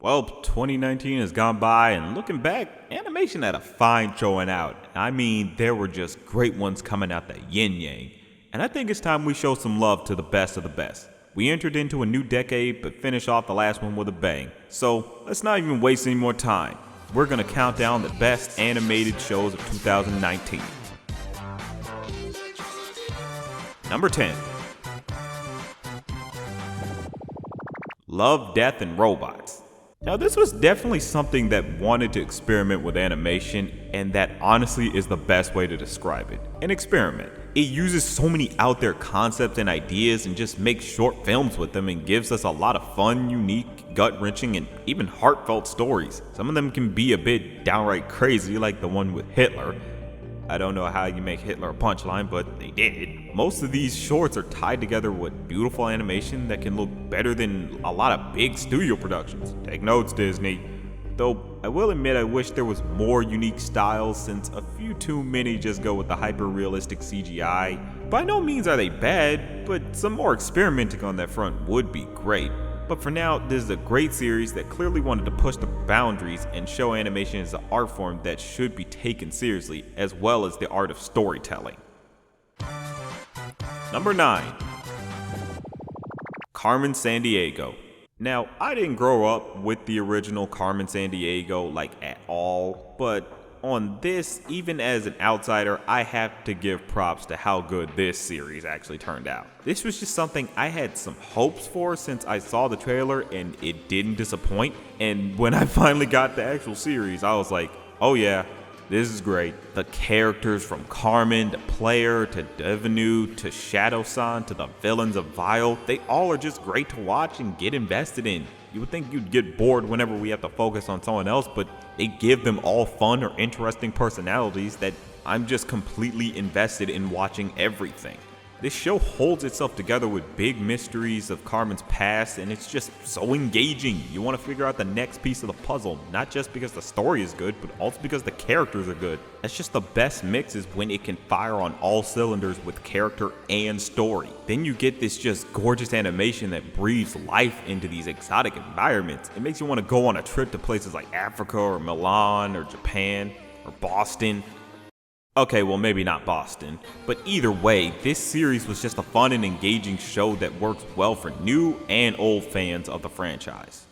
Well, 2019 has gone by, and looking back, animation had a fine showing out. I mean, there were just great ones coming out the yin yang. And I think it's time we show some love to the best of the best. We entered into a new decade, but finished off the last one with a bang. So, let's not even waste any more time. We're gonna count down the best animated shows of 2019. Number 10. Love, Death, and Robots. Now, this was definitely something that wanted to experiment with animation, and that honestly is the best way to describe it. An experiment. It uses so many out there concepts and ideas and just makes short films with them and gives us a lot of fun, unique, gut-wrenching, and even heartfelt stories. Some of them can be a bit downright crazy, like the one with Hitler. I don't know how you make Hitler a punchline, but they did. Most of these shorts are tied together with beautiful animation that can look better than a lot of big studio productions. Take notes, Disney. Though I will admit I wish there was more unique styles, since a few too many just go with the hyper-realistic CGI. By no means are they bad, but some more experimenting on that front would be great. But for now, this is a great series that clearly wanted to push the boundaries and show animation as an art form that should be taken seriously, as well as the art of storytelling. Number 9. Carmen Sandiego. Now, I didn't grow up with the original Carmen Sandiego at all, but on this, even as an outsider, I have to give props to how good this series actually turned out. This was just something I had some hopes for since I saw the trailer and it didn't disappoint. And when I finally got the actual series, I was like, oh yeah, this is great. The characters from Carmen to Player to Devenu to Shadow-san to the villains of Vile, they all are just great to watch and get invested in. You would think you'd get bored whenever we have to focus on someone else, but they give them all fun or interesting personalities that I'm just completely invested in watching everything. This show holds itself together with big mysteries of Carmen's past, and it's just so engaging. You want to figure out the next piece of the puzzle, not just because the story is good, but also because the characters are good. That's just the best mix, is when it can fire on all cylinders with character and story. Then you get this just gorgeous animation that breathes life into these exotic environments. It makes you want to go on a trip to places like Africa or Milan or Japan or Boston. Okay, well, maybe not Boston, but either way, this series was just a fun and engaging show that works well for new and old fans of the franchise.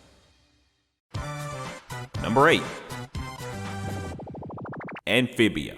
Number 8. Amphibia.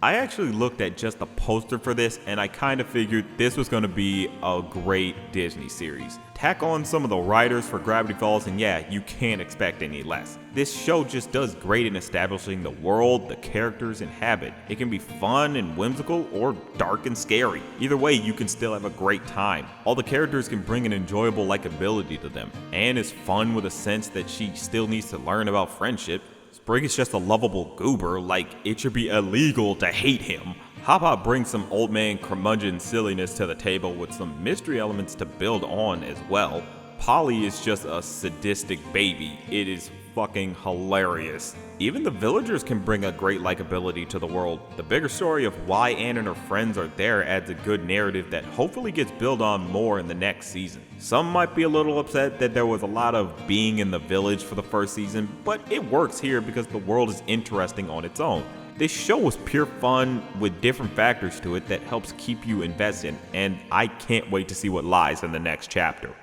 I actually looked at just the poster for this, and I kind of figured this was going to be a great Disney series. Tack on some of the writers for Gravity Falls, and yeah, you can't expect any less. This show just does great in establishing the world the characters inhabit. It can be fun and whimsical, or dark and scary. Either way, you can still have a great time. All the characters can bring an enjoyable likability to them. Anne is fun with a sense that she still needs to learn about friendship. Sprig is just a lovable goober, it should be illegal to hate him. Hop brings some old man curmudgeon silliness to the table with some mystery elements to build on as well. Polly is just a sadistic baby. It is fucking hilarious. Even the villagers can bring a great likability to the world. The bigger story of why Anne and her friends are there adds a good narrative that hopefully gets built on more in the next season. Some might be a little upset that there was a lot of being in the village for the first season, but it works here because the world is interesting on its own. This show was pure fun with different factors to it that helps keep you invested, and I can't wait to see what lies in the next chapter.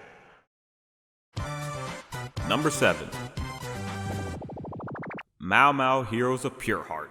Number 7. Mao Mao Heroes of Pure Heart.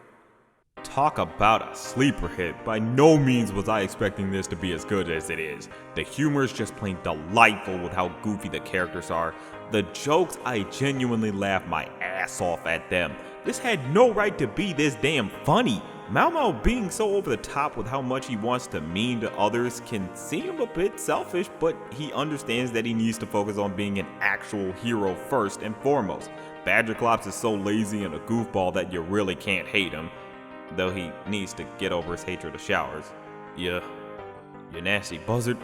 Talk about a sleeper hit. By no means was I expecting this to be as good as it is. The humor is just plain delightful with how goofy the characters are. The jokes, I genuinely laughed my ass off at them. This had no right to be this damn funny. Mao Mao being so over the top with how much he wants to mean to others can seem a bit selfish, but he understands that he needs to focus on being an actual hero first and foremost. Badger Klops is so lazy and a goofball that you really can't hate him, though he needs to get over his hatred of showers. You nasty buzzard.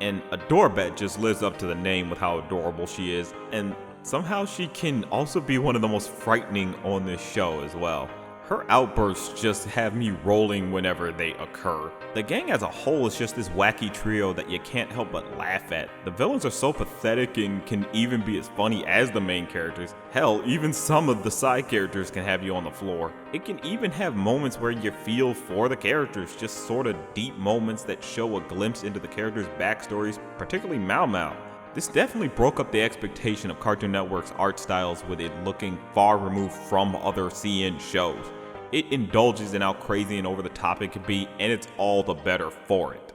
And Adorbet just lives up to the name with how adorable she is, and somehow she can also be one of the most frightening on this show as well. Her outbursts just have me rolling whenever they occur. The gang as a whole is just this wacky trio that you can't help but laugh at. The villains are so pathetic and can even be as funny as the main characters. Hell, even some of the side characters can have you on the floor. It can even have moments where you feel for the characters, just sort of deep moments that show a glimpse into the characters' backstories, particularly Mao Mao. This definitely broke up the expectation of Cartoon Network's art styles with it looking far removed from other CN shows. It indulges in how crazy and over the top it can be, and it's all the better for it.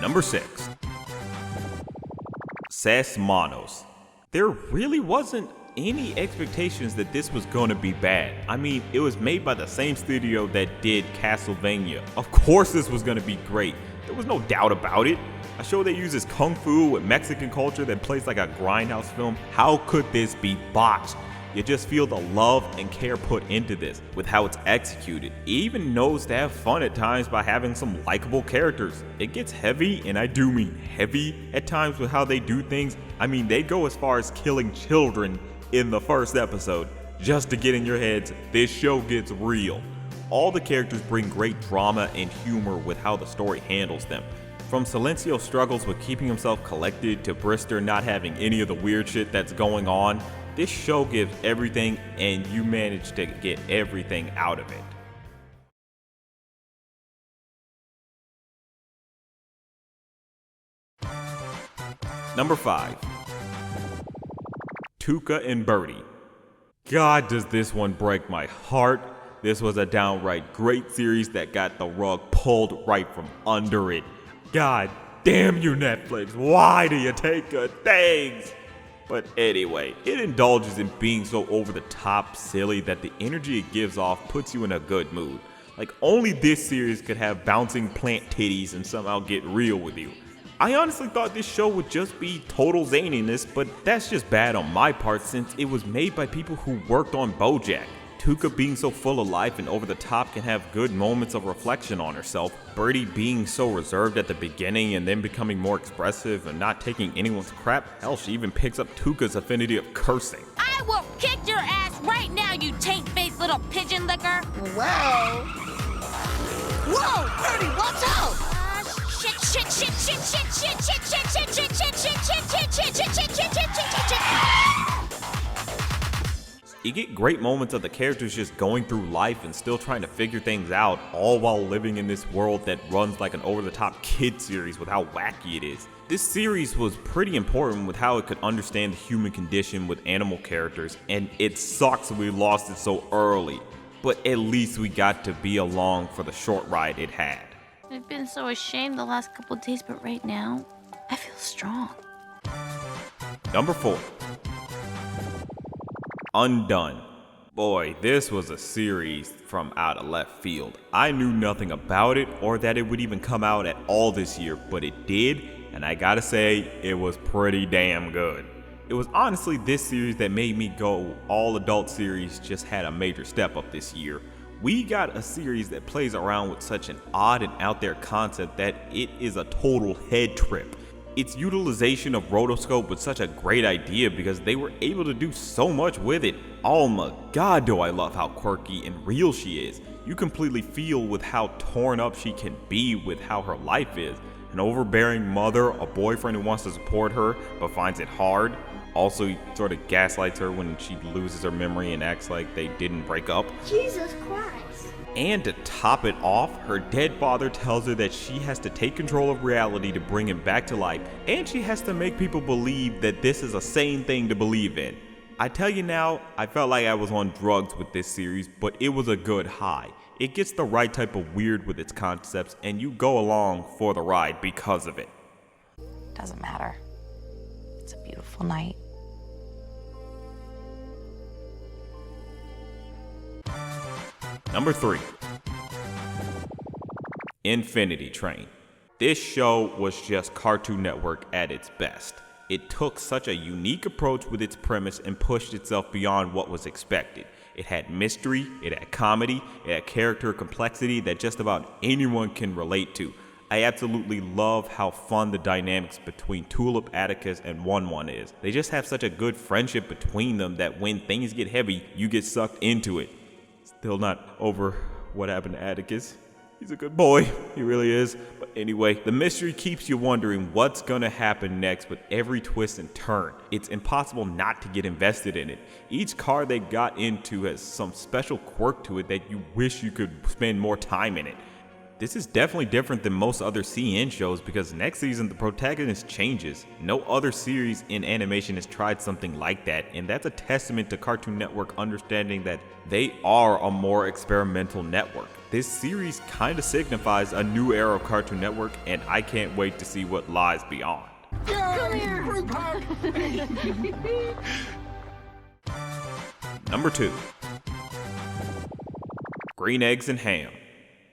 Number 6. SAS Manos. There really wasn't any expectations that this was going to be bad. I mean, it was made by the same studio that did Castlevania. Of course this was going to be great. There was no doubt about it. A show that uses kung fu with Mexican culture that plays like a grindhouse film. How could this be botched? You just feel the love and care put into this with how it's executed. It even knows to have fun at times by having some likable characters. It gets heavy, and I do mean heavy, at times with how they do things. I mean, they go as far as killing children in the first episode just to get in your heads, this show gets real. All the characters bring great drama and humor with how the story handles them. From Silencio struggles with keeping himself collected to Brister not having any of the weird shit that's going on, this show gives everything and you manage to get everything out of it. Number 5. Touka and Bernie. God, does this one break my heart. This was a downright great series that got the rug pulled right from under it. God damn you, Netflix, why do you take good things? But anyway, it indulges in being so over the top silly that the energy it gives off puts you in a good mood. Like only this series could have bouncing plant titties and somehow get real with you. I honestly thought this show would just be total zaniness, but that's just bad on my part since it was made by people who worked on BoJack. Touka being so full of life and over the top can have good moments of reflection on herself. Bertie being so reserved at the beginning and then becoming more expressive and not taking anyone's crap. Hell, she even picks up Touka's affinity of cursing. I will kick your ass right now, you taint-faced little pigeon licker. Whoa. Whoa, Bertie, watch out! Shit, shit, shit, shit, shit, shit, shit, shit, shit, shit, shit, shit, shit, shit, shit, shit, shit. You get great moments of the characters just going through life and still trying to figure things out, all while living in this world that runs like an over-the-top kid series with how wacky it is. This series was pretty important with how it could understand the human condition with animal characters, and it sucks we lost it so early, but at least we got to be along for the short ride it had. I've been so ashamed the last couple days, but right now, I feel strong. Number 4. Undone. Boy, this was a series from out of left field. I knew nothing about it or that it would even come out at all this year, but it did, and I gotta say, it was pretty damn good. It was honestly this series that made me go, all adult series just had a major step up this year. We got a series that plays around with such an odd and out there concept that it is a total head trip. Its utilization of rotoscope was such a great idea because they were able to do so much with it. Oh my god, do I love how quirky and real she is. You completely feel with how torn up she can be with how her life is. An overbearing mother, a boyfriend who wants to support her but finds it hard. Also, he sort of gaslights her when she loses her memory and acts like they didn't break up. Jesus Christ. And to top it off, her dead father tells her that she has to take control of reality to bring him back to life, and she has to make people believe that this is a sane thing to believe in. I tell you now, I felt like I was on drugs with this series, but it was a good high. It gets the right type of weird with its concepts, and you go along for the ride because of it. Doesn't matter. It's a beautiful night. Number 3. Infinity Train. This show was just Cartoon Network at its best. It took such a unique approach with its premise and pushed itself beyond what was expected. It had mystery, it had comedy, it had character complexity that just about anyone can relate to. I absolutely love how fun the dynamics between Tulip, Atticus, and One is. They just have such a good friendship between them that when things get heavy, you get sucked into it. Still not over what happened to Atticus. He's a good boy, he really is. But anyway, the mystery keeps you wondering what's gonna happen next with every twist and turn. It's impossible not to get invested in it. Each car they got into has some special quirk to it that you wish you could spend more time in it. This is definitely different than most other CN shows because next season the protagonist changes. No other series in animation has tried something like that, and that's a testament to Cartoon Network understanding that they are a more experimental network. This series kinda signifies a new era of Cartoon Network, and I can't wait to see what lies beyond. Number 2. Green Eggs and Ham.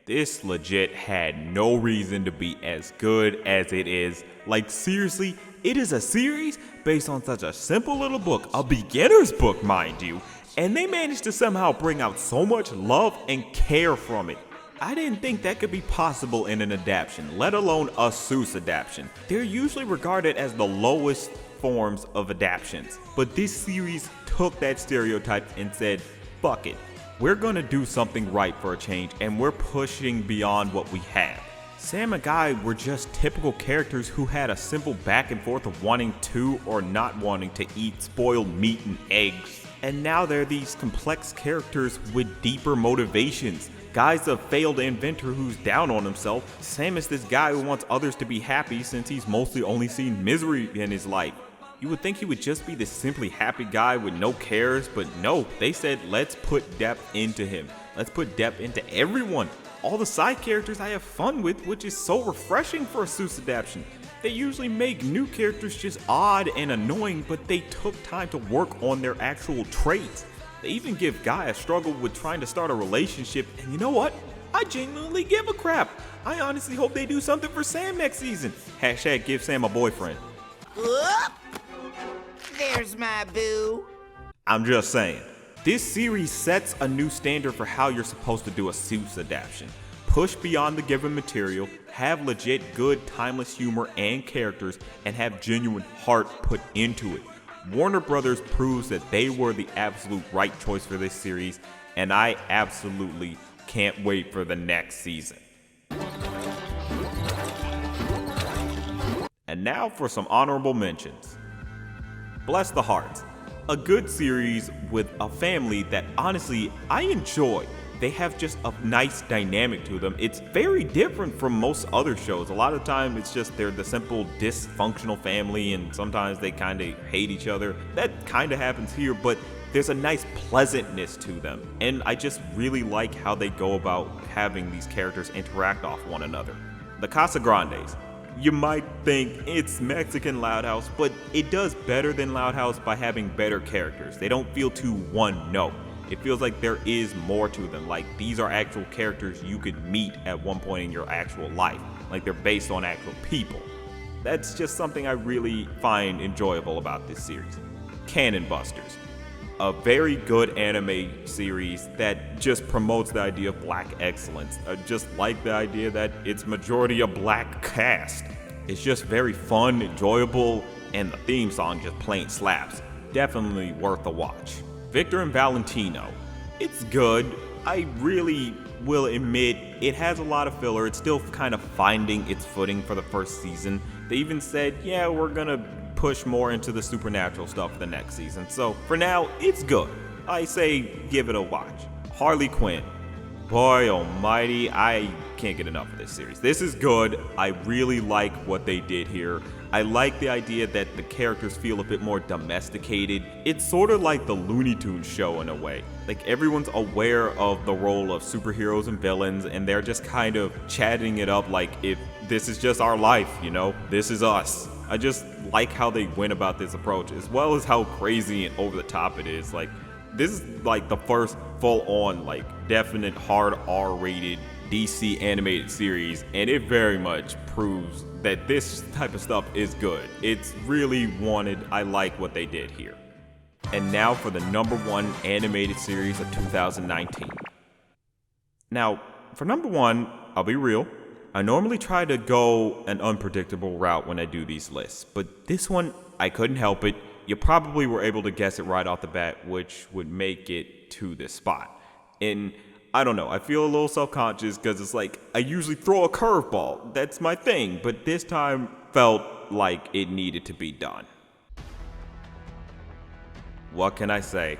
This legit had no reason to be as good as it is. Like seriously, it is a series based on such a simple little book, a beginner's book mind you, and they managed to somehow bring out so much love and care from it. I didn't think that could be possible in an adaptation, let alone a Seuss adaptation. They're usually regarded as the lowest forms of adaptations, but this series took that stereotype and said, fuck it. We're gonna do something right for a change, and we're pushing beyond what we have. Sam and Guy were just typical characters who had a simple back and forth of wanting to or not wanting to eat spoiled meat and eggs. And now they're these complex characters with deeper motivations. Guy's a failed inventor who's down on himself. Sam is this guy who wants others to be happy since he's mostly only seen misery in his life. You would think he would just be this simply happy guy with no cares, but no, they said let's put depth into him. Let's put depth into everyone. All the side characters I have fun with, which is so refreshing for a Seuss adaptation. They usually make new characters just odd and annoying, but they took time to work on their actual traits. They even give Guy a struggle with trying to start a relationship, and you know what? I genuinely give a crap. I honestly hope they do something for Sam next season. Hashtag give Sam a boyfriend. Whoop! There's my boo. I'm just saying. This series sets a new standard for how you're supposed to do a Seuss adaptation. Push beyond the given material, have legit good timeless humor and characters, and have genuine heart put into it. Warner Brothers proves that they were the absolute right choice for this series, and I absolutely can't wait for the next season. And now for some honorable mentions. Bless the Hearts. A good series with a family that honestly I enjoy. They have just a nice dynamic to them. It's very different from most other shows. A lot of time it's just they're the simple dysfunctional family and sometimes they kind of hate each other. That kind of happens here, but there's a nice pleasantness to them. And I just really like how they go about having these characters interact off one another. The Casa Grandes. You might think it's Mexican Loud House, but it does better than Loud House by having better characters. They don't feel too one note. It feels like there is more to them. Like these are actual characters you could meet at one point in your actual life. Like they're based on actual people. That's just something I really find enjoyable about this series. Cannon Busters. A very good anime series that just promotes the idea of black excellence. I just like the idea that it's majority a black cast. It's just very fun, enjoyable, and the theme song just plain slaps. Definitely worth a watch. Victor and Valentino. It's good. I really will admit it has a lot of filler. It's still kind of finding its footing for the first season. They even said, yeah, we're gonna push more into the supernatural stuff for the next season. So for now, it's good. I say give it a watch. Harley Quinn. Boy almighty, I can't get enough of this series. This is good. I really like what they did here. I like the idea that the characters feel a bit more domesticated. It's sort of like the Looney Tunes show in a way. Like everyone's aware of the role of superheroes and villains, and they're just kind of chatting it up like if this is just our life, you know, this is us. I just like how they went about this approach, as well as how crazy and over the top it is. Like, this is like the first full-on, like, definite hard R-rated DC animated series, and it very much proves that this type of stuff is good. It's really wanted. I like what they did here. And now for the number one animated series of 2019. Now, for number one, I'll be real. I normally try to go an unpredictable route when I do these lists, but this one, I couldn't help it. You probably were able to guess it right off the bat, which would make it to this spot. And I don't know, I feel a little self-conscious because it's like, I usually throw a curveball. That's my thing, but this time felt like it needed to be done. What can I say?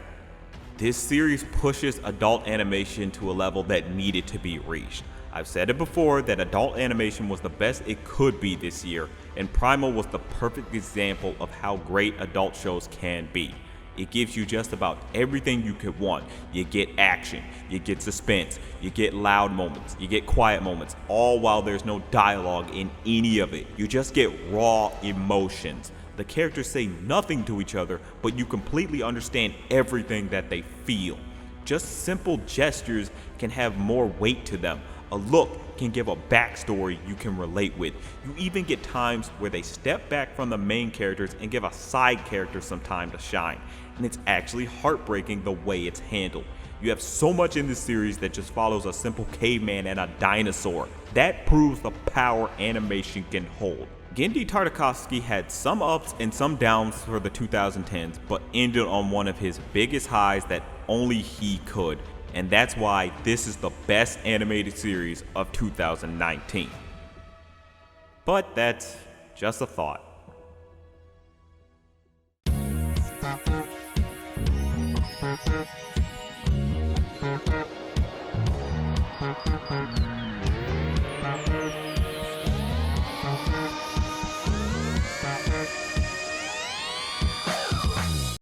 This series pushes adult animation to a level that needed to be reached. I've said it before that adult animation was the best it could be this year, and Primal was the perfect example of how great adult shows can be. It gives you just about everything you could want. You get action, you get suspense, you get loud moments, you get quiet moments, all while there's no dialogue in any of it. You just get raw emotions. The characters say nothing to each other, but you completely understand everything that they feel. Just simple gestures can have more weight to them. A look can give a backstory you can relate with. You even get times where they step back from the main characters and give a side character some time to shine. And it's actually heartbreaking the way it's handled. You have so much in this series that just follows a simple caveman and a dinosaur. That proves the power animation can hold. Genndy Tartakovsky had some ups and some downs for the 2010s, but ended on one of his biggest highs that only he could. And that's why this is the best animated series of 2019. But that's just a thought.